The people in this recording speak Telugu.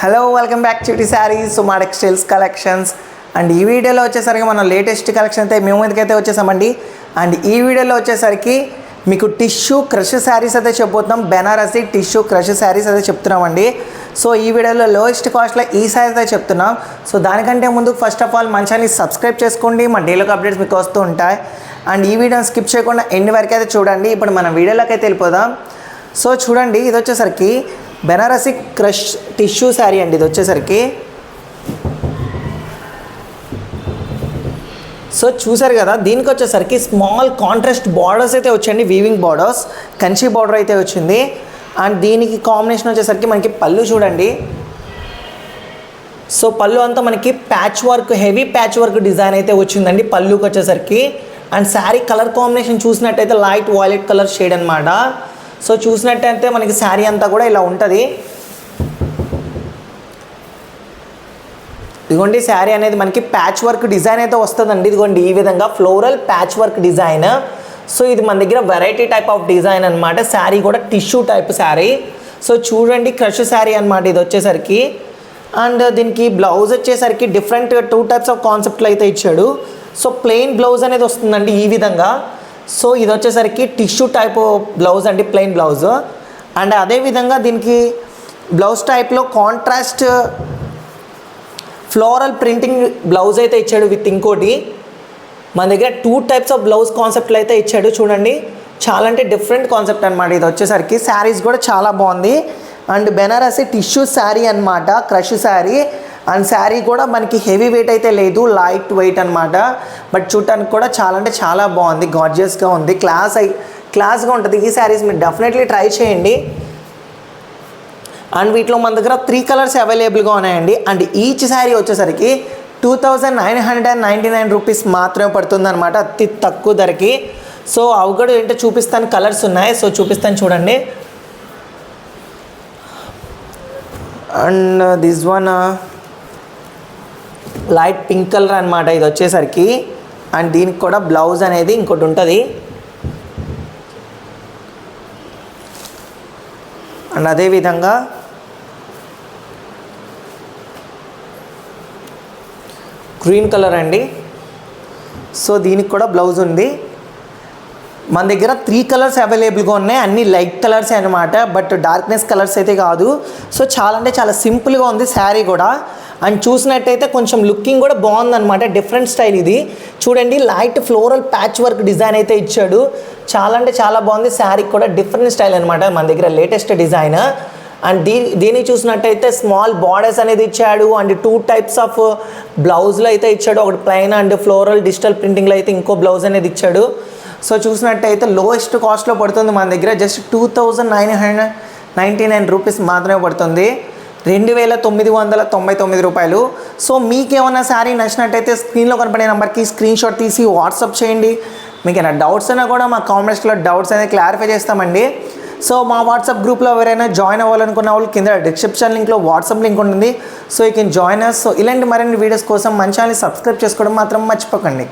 Hello welcome back to saris Suma textiles collections. And ఈ వీడియోలో వచ్చేసరికి మన లేటెస్ట్ కలెక్షన్ అయితే మేము ఎందుకైతే వచ్చేసామండి. అండ్ ఈ వీడియోలో వచ్చేసరికి మీకు టిష్యూ క్రష్ శారీస్ అయితే చెప్పబోతున్నాం. బెనారసీ టిష్యూ క్రష్ శారీస్ అయితే చెప్తున్నామండి. సో ఈ వీడియోలో లోయెస్ట్ కాస్ట్లో ఈ శారీస్ అయితే చెప్తున్నాం. సో దానికంటే ముందు ఫస్ట్ ఆఫ్ ఆల్ మన ఛానల్ని సబ్స్క్రైబ్ చేసుకోండి, మన డైలీ అప్డేట్స్ మీకు వస్తూ ఉంటాయి. అండ్ ఈ వీడియోని స్కిప్ చేయకుండా ఎండ్ వరకు అయితే చూడండి. ఇప్పుడు మన వీడియోలోకి అయితే వెళ్ళిపోదాం. సో చూడండి, ఇది వచ్చేసరికి బెనారసీ క్రష్ టిష్యూ శారీ అండి. ఇది వచ్చేసరికి సో చూసారు కదా, దీనికి వచ్చేసరికి స్మాల్ కాంట్రాస్ట్ బార్డర్స్ అయితే వచ్చాయండి. వీవింగ్ బార్డర్స్, కంచి బార్డర్ అయితే వచ్చింది. అండ్ దీనికి కాంబినేషన్ వచ్చేసరికి మనకి పళ్ళు చూడండి. సో పళ్ళు అంతా మనకి patch work, heavy patch work design అయితే వచ్చిందండి పళ్ళుకి వచ్చేసరికి. అండ్ శారీ కలర్ కాంబినేషన్ చూసినట్టయితే లైట్ వైలెట్ కలర్ షేడ్ అనమాట. సో చూసినట్టయితే మనకి శారీ అంతా కూడా ఇలా ఉంటుంది. ఇదిగోండి, శారీ అనేది మనకి ప్యాచ్ వర్క్ డిజైన్ అయితే వస్తుందండి. ఇదిగోండి ఈ విధంగా floral patch work design. So ఇది మన దగ్గర వెరైటీ టైప్ ఆఫ్ డిజైన్ అనమాట. శారీ కూడా టిష్యూ టైప్ శారీ. సో చూడండి, క్రష్ శారీ అనమాట ఇది వచ్చేసరికి. అండ్ దీనికి బ్లౌజ్ వచ్చేసరికి డిఫరెంట్ 2 టైప్స్ ఆఫ్ కాన్సెప్ట్లు అయితే ఇచ్చాడు. సో ప్లెయిన్ బ్లౌజ్ అనేది వస్తుందండి ఈ విధంగా. సో ఇది వచ్చేసరికి టిష్యూ టైప్ బ్లౌజ్ అండి, ప్లెయిన్ బ్లౌజ్. అండ్ అదేవిధంగా దీనికి బ్లౌజ్ టైప్లో కాంట్రాస్ట్ ఫ్లోరల్ ప్రింటింగ్ బ్లౌజ్ అయితే ఇచ్చాడు విత్ ఇంకోటి. మన దగ్గర 2 టైప్స్ ఆఫ్ బ్లౌజ్ కాన్సెప్ట్లు అయితే ఇచ్చాడు. చూడండి, చాలా అంటే డిఫరెంట్ కాన్సెప్ట్ అనమాట ఇది వచ్చేసరికి. శారీస్ కూడా చాలా బాగుంది. అండ్ బెనారసీ టిష్యూ శారీ అనమాట, క్రష్ శారీ. అండ్ శారీ కూడా మనకి హెవీ వెయిట్ అయితే లేదు, లైట్ వెయిట్ అనమాట. బట్ చూడటానికి కూడా చాలా అంటే చాలా బాగుంది, గార్జియస్గా ఉంది, క్లాస్గా ఉంటుంది. ఈ శారీస్ మీరు డెఫినెట్లీ ట్రై చేయండి. అండ్ వీటిలో మన దగ్గర 3 కలర్స్ అవైలబుల్గా ఉన్నాయండి. అండ్ ఈచ్ శారీ వచ్చేసరికి 2999 రూపీస్ మాత్రమే పడుతుంది అనమాట, అతి తక్కువ ధరకి. సో అవి కూడా ఏంటో చూపిస్తాను, కలర్స్ ఉన్నాయి. సో చూపిస్తాను చూడండి. And this one light pink colour అనమాట ఇది వచ్చేసరికి. అండ్ దీనికి కూడా బ్లౌజ్ అనేది ఇంకోటి ఉంటుంది. అండ్ అదేవిధంగా గ్రీన్ కలర్ అండి. సో దీనికి కూడా బ్లౌజ్ ఉంది. మన దగ్గర 3 కలర్స్ అవైలబుల్గా ఉన్నాయి, అన్ని లైట్ కలర్స్ అనమాట, బట్ డార్క్నెస్ కలర్స్ అయితే కాదు. సో చాలా అంటే చాలా సింపుల్గా ఉంది శారీ కూడా. అండ్ చూసినట్టయితే కొంచెం లుకింగ్ కూడా బాగుందన్నమాట, డిఫరెంట్ స్టైల్ ఇది. చూడండి, light floral patch work design అయితే ఇచ్చాడు. చాలా అంటే చాలా బాగుంది. శారీ కూడా డిఫరెంట్ స్టైల్ అనమాట, మన దగ్గర లేటెస్ట్ డిజైన్. అండ్ దీన్ని చూసినట్టయితే స్మాల్ బార్డర్స్ అనేది ఇచ్చాడు. అండ్ 2 టైప్స్ ఆఫ్ బ్లౌజ్లు అయితే ఇచ్చాడు, ఒకటి ప్లెయిన్ అండ్ ఫ్లోరల్ డిజిటల్ ప్రింటింగ్లో అయితే ఇంకో బ్లౌజ్ అనేది ఇచ్చాడు. సో చూసినట్టయితే లోయెస్ట్ కాస్ట్లో పడుతుంది మన దగ్గర, జస్ట్ 2999 రూపీస్ మాత్రమే పడుతుంది, 2999 రూపాయలు. సో మీకేమన్నా శారీ నచ్చినట్టయితే స్క్రీన్లో కనపడే నెంబర్కి స్క్రీన్ షాట్ తీసి వాట్సాప్ చేయండి. మీకు ఏమైనా డౌట్స్ అయినా కూడా మా కామెంట్స్లో డౌట్స్ అనేది క్లారిఫై చేస్తామండి. సో మా వాట్సాప్ గ్రూప్లో ఎవరైనా జాయిన్ అవ్వాలనుకున్న వాళ్ళు కింద డిస్క్రిప్షన్ లింక్లో వాట్సాప్ లింక్ ఉంటుంది. So you can join us. So ఇలాంటి మరిన్ని వీడియోస్ కోసం మన ఛానల్ని సబ్స్క్రైబ్ చేసుకోవడం మాత్రం మర్చిపోకండి.